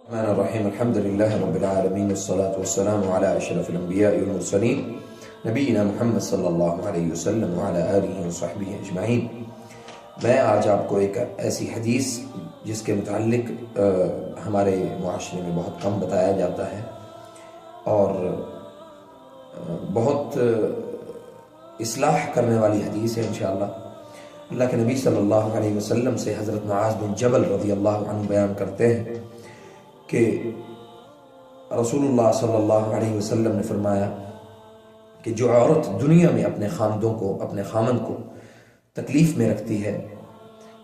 الرحمن الرحیم الحمد للہ رب العالمین والصلاة والسلام علی اشرف الانبیاء والمرسلین نبینا محمد صلی اللہ علیہ وسلم وعلی آلہ وصحبہ اجمعین۔ میں آج آپ کو ایک ایسی حدیث جس کے متعلق ہمارے معاشرے میں بہت کم بتایا جاتا ہے اور بہت اصلاح کرنے والی حدیث ہے انشاءاللہ۔ اللہ کے نبی صلی اللہ علیہ وسلم سے حضرت معاذ بن جبل رضی اللہ عنہ بیان کرتے ہیں کہ رسول اللہ صلی اللہ علیہ وسلم نے فرمایا کہ جو عورت دنیا میں اپنے خامدوں کو، اپنے خامن کو تکلیف میں رکھتی ہے،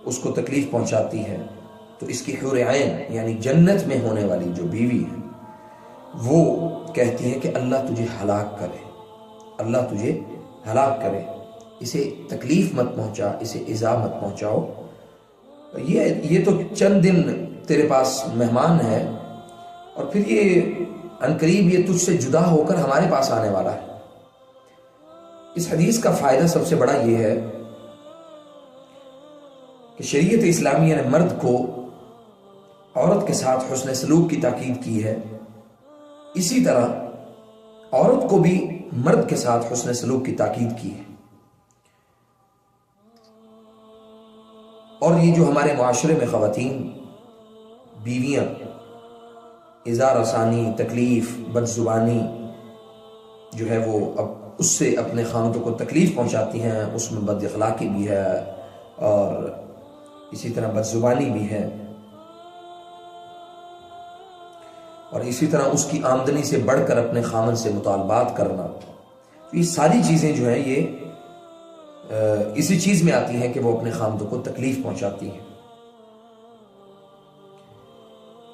اس کو تکلیف پہنچاتی ہے، تو اس کی حور عین یعنی جنت میں ہونے والی جو بیوی ہے وہ کہتی ہے کہ اللہ تجھے ہلاک کرے، اللہ تجھے ہلاک کرے، اسے تکلیف مت پہنچا، اسے ایذا مت پہنچاؤ، یہ تو چند دن تیرے پاس مہمان ہے اور پھر یہ عنقریب یہ تجھ سے جدا ہو کر ہمارے پاس آنے والا ہے۔ اس حدیث کا فائدہ سب سے بڑا یہ ہے کہ شریعت اسلامیہ نے مرد کو عورت کے ساتھ حسن سلوک کی تاکید کی ہے، اسی طرح عورت کو بھی مرد کے ساتھ حسن سلوک کی تاکید کی ہے۔ اور یہ جو ہمارے معاشرے میں خواتین، بیویاں اظہار رسانی، تکلیف، بد زبانی جو ہے وہ اب اس سے اپنے خامدوں کو تکلیف پہنچاتی ہیں، اس میں بد اخلاقی بھی ہے اور اسی طرح بد زبانی بھی ہے، اور اسی طرح اس کی آمدنی سے بڑھ کر اپنے خامن سے مطالبات کرنا، یہ ساری چیزیں جو ہیں یہ اسی چیز میں آتی ہیں کہ وہ اپنے خامدوں کو تکلیف پہنچاتی ہیں۔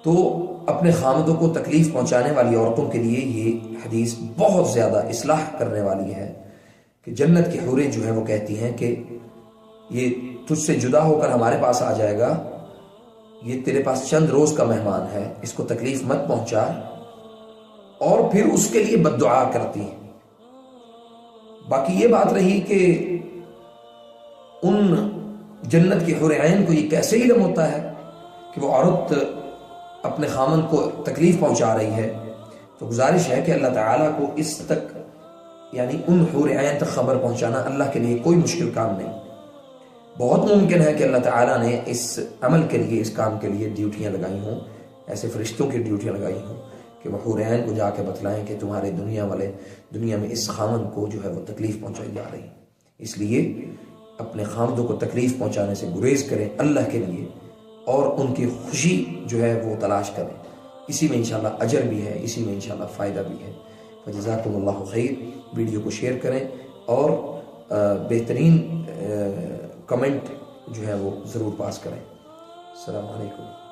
تو اپنے خامدوں کو تکلیف پہنچانے والی عورتوں کے لیے یہ حدیث بہت زیادہ اصلاح کرنے والی ہے کہ جنت کی حوریں جو ہیں وہ کہتی ہیں کہ یہ تجھ سے جدا ہو کر ہمارے پاس آ جائے گا، یہ تیرے پاس چند روز کا مہمان ہے، اس کو تکلیف مت پہنچا، اور پھر اس کے لیے بد دعا کرتی ہیں۔ باقی یہ بات رہی کہ ان جنت کی حور عین کو یہ کیسے علم ہوتا ہے کہ وہ عورت اپنے خامن کو تکلیف پہنچا رہی ہے، تو گزارش ہے کہ اللہ تعالیٰ کو اس تک یعنی ان حور عین تک خبر پہنچانا اللہ کے لیے کوئی مشکل کام نہیں۔ بہت ممکن ہے کہ اللہ تعالیٰ نے اس عمل کے لیے، اس کام کے لیے ڈیوٹیاں لگائی ہوں، ایسے فرشتوں کی ڈیوٹیاں لگائی ہوں کہ وہ حور عین کو جا کے بتلائیں کہ تمہارے دنیا میں اس خامن کو جو ہے وہ تکلیف پہنچائی جا رہی ہے، اس لیے اپنے خامدوں کو تکلیف پہنچانے سے گریز کریں اللہ کے لیے، اور ان کی خوشی جو ہے وہ تلاش کریں، اسی میں انشاءاللہ اجر بھی ہے، اسی میں انشاءاللہ فائدہ بھی ہے۔ فجزاکم اللہ خیر، ویڈیو کو شیئر کریں اور بہترین کمنٹ جو ہے وہ ضرور پاس کریں۔ السلام علیکم۔